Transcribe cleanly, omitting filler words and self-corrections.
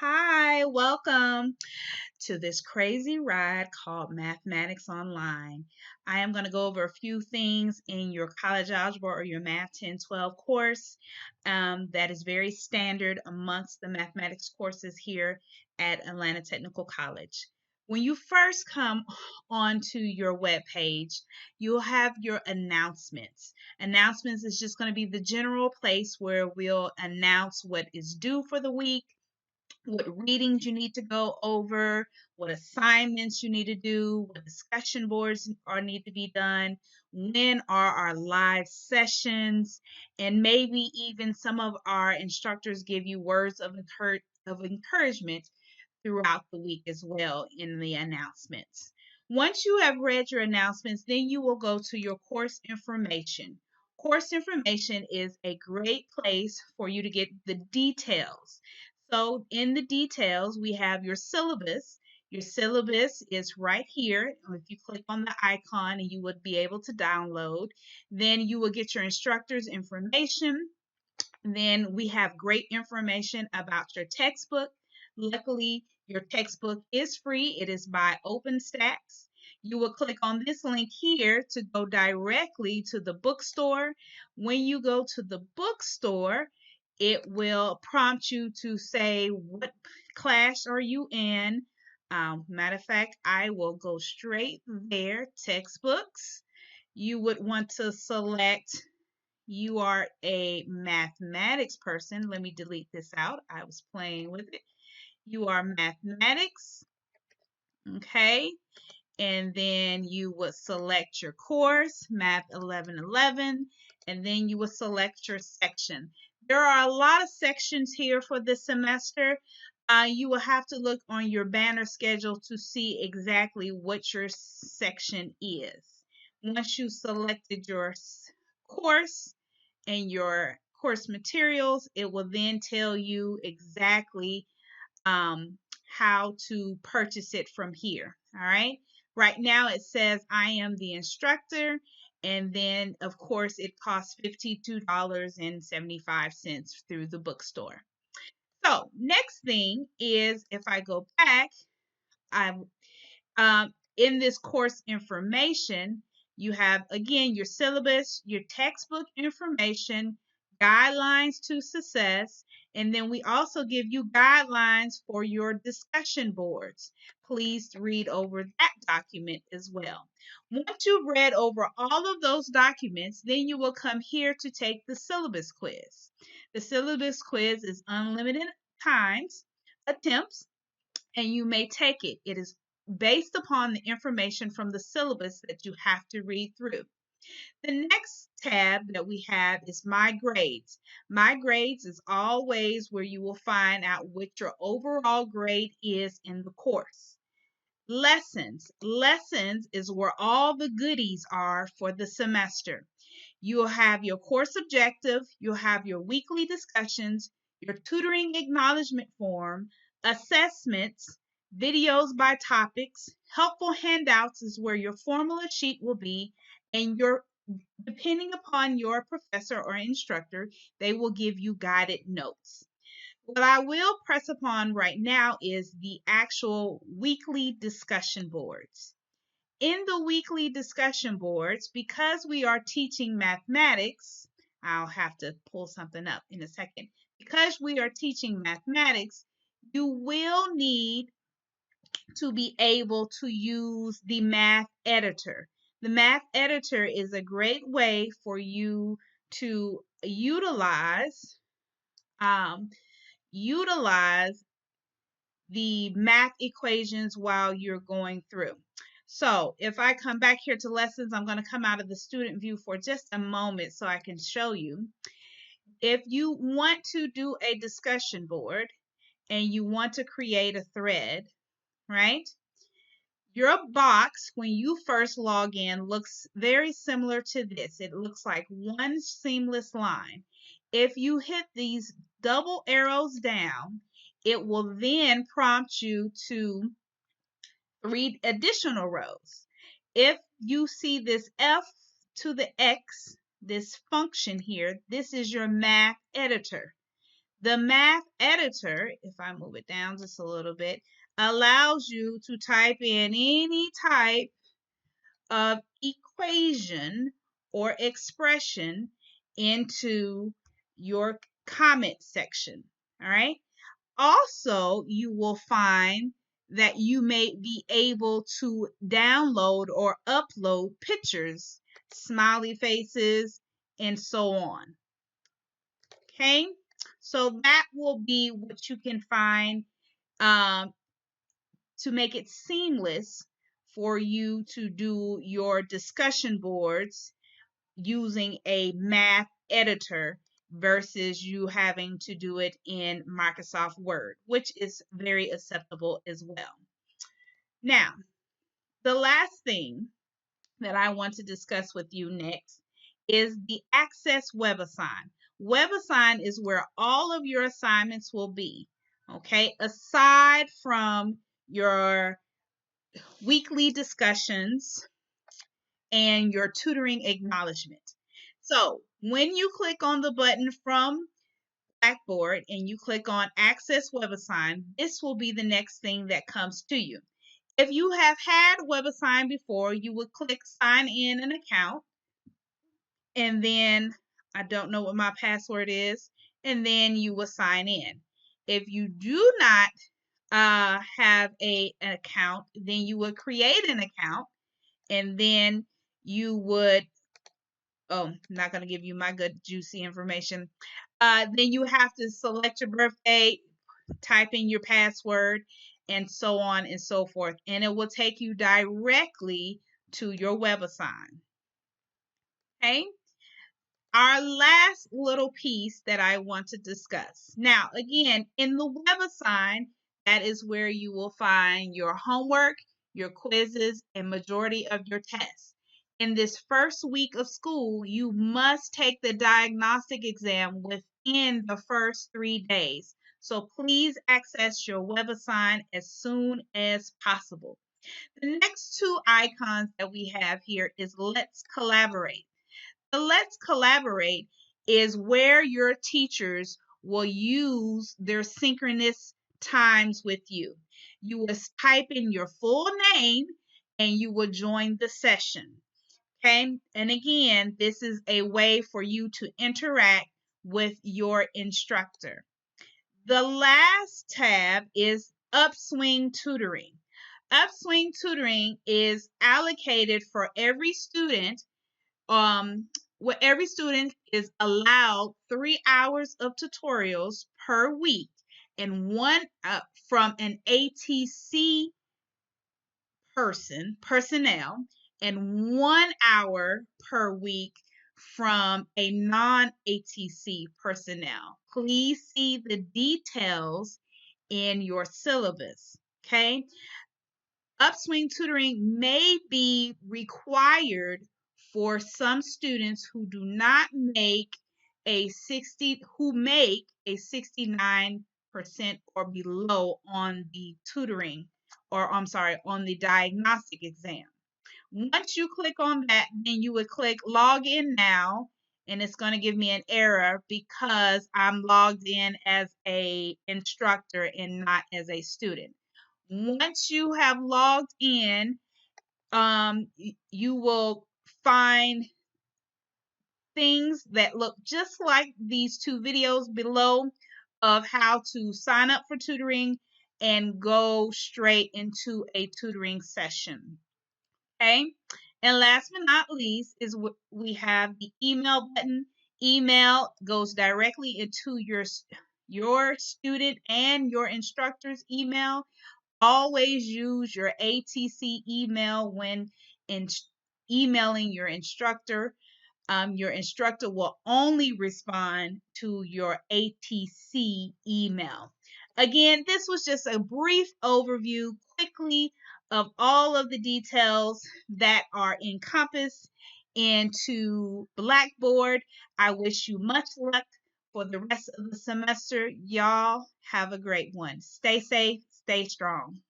Hi, welcome to this crazy ride called Mathematics Online. I am going to go over a few things in your college algebra or your Math 1012 course that is very standard amongst the mathematics courses here at Atlanta Technical College. When you first come onto your web page, you'll have your announcements. Announcements is just going to be the general place where we'll announce what is due for the week, what readings you need to go over, what assignments you need to do, what discussion boards are need to be done, when are our live sessions, and maybe even some of our instructors give you words of encouragement throughout the week as well in the announcements. Once you have read your announcements, then you will go to your course information. Course information is a great place for you to get the details. So in the details, we have your syllabus. Your syllabus is right here. If you click on the icon, and you would be able to download. Then you will get your instructor's information. Then we have great information about your textbook. Luckily, your textbook is free. It is by OpenStax. You will click on this link here to go directly to the bookstore. When you go to the bookstore, it will prompt you to say what class are you in. Matter of fact, I will go straight there, textbooks. You would want to select you are a mathematics person. Let me delete this out. I was playing with it. You are mathematics, okay? And then you would select your course, Math 1111, and then you would select your section. There are a lot of sections here for this semester. You will have to look on your banner schedule to see exactly what your section is. Once you selected your course, and your course materials, it will then tell you exactly how to purchase it from here. All right. Right now it says I am the instructor, and then of course it costs $52.75 through the bookstore. So next thing is, if I go back, I in this course information, you have again your syllabus, your textbook information, guidelines to success, and then we also give you guidelines for your discussion boards. Please read over that document as well. Once you've read over all of those documents, then you will come here to take the syllabus quiz. The syllabus quiz is unlimited times, attempts, and you may take it. It is based upon the information from the syllabus that you have to read through. The next tab that we have is My Grades. My Grades is always where you will find out what your overall grade is in the course. Lessons. Lessons is where all the goodies are for the semester. You'll have your course objective, you'll have your weekly discussions, your tutoring acknowledgement form, assessments, videos by topics, helpful handouts is where your formula sheet will be, and your depending upon your professor or instructor, they will give you guided notes. What I will press upon right now is the actual weekly discussion boards. In the weekly discussion boards, because we are teaching mathematics, I'll have to pull something up in a second. Because we are teaching mathematics, you will need to be able to use the math editor. The math editor is a great way for you to utilize the math equations while you're going through. So if I come back here to lessons, I'm going to come out of the student view for just a moment so I can show you. If you want to do a discussion board and you want to create a thread, right? Your box, when you first log in, looks very similar to this. It looks like one seamless line. If you hit these double arrows down, it will then prompt you to read additional rows. If you see this F to the X, this function here, this is your math editor. The math editor, if I move it down just a little bit, allows you to type in any type of equation or expression into your comment section. All right. Also, you will find that you may be able to download or upload pictures, smiley faces, and so on. Okay, so that will be what you can find to make it seamless for you to do your discussion boards using a math editor versus you having to do it in Microsoft Word, which is very acceptable as well. Now, the last thing that I want to discuss with you next is the Access WebAssign. WebAssign is where all of your assignments will be, okay? Aside from your weekly discussions and your tutoring acknowledgement. So when you click on the button from Blackboard and you click on Access WebAssign, this will be the next thing that comes to you. If you have had WebAssign before, you would click Sign in an account, and then I don't know what my password is, and then you will sign in. If you do not have an account, then you would create an account, and then you would, oh, I'm not going to give you my good juicy information. Then you have to select your birthday, type in your password, and so on and so forth. And it will take you directly to your WebAssign. Okay? Our last little piece that I want to discuss. Now, again, in the WebAssign, that is where you will find your homework, your quizzes, and majority of your tests. In this first week of school, you must take the diagnostic exam within the first 3 days. So please access your WebAssign as soon as possible. The next two icons that we have here is Let's Collaborate. The Let's Collaborate is where your teachers will use their synchronous times with you. You will type in your full name and you will join the session. Okay, and again, this is a way for you to interact with your instructor. The last tab is Upswing Tutoring. Upswing Tutoring is allocated for every student, where every student is allowed 3 hours of tutorials per week and one from an ATC personnel, and 1 hour per week from a non-ATC personnel. Please see the details in your syllabus, okay? Upswing tutoring may be required for some students who do not make a 69% or below on the tutoring, or I'm sorry, on the diagnostic exam. Once you click on that, then you would click log in now, and it's going to give me an error because I'm logged in as a instructor and not as a student. Once you have logged in, you will find things that look just like these 2 videos below of how to sign up for tutoring and go straight into a tutoring session. Okay, and last but not least is we have the email button. Email goes directly into your student and your instructor's email. Always use your ATC email when emailing your instructor. Your instructor will only respond to your ATC email. Again, this was just a brief overview quickly of all of the details that are encompassed into Blackboard. I wish you much luck for the rest of the semester. Y'all have a great one. Stay safe, stay strong.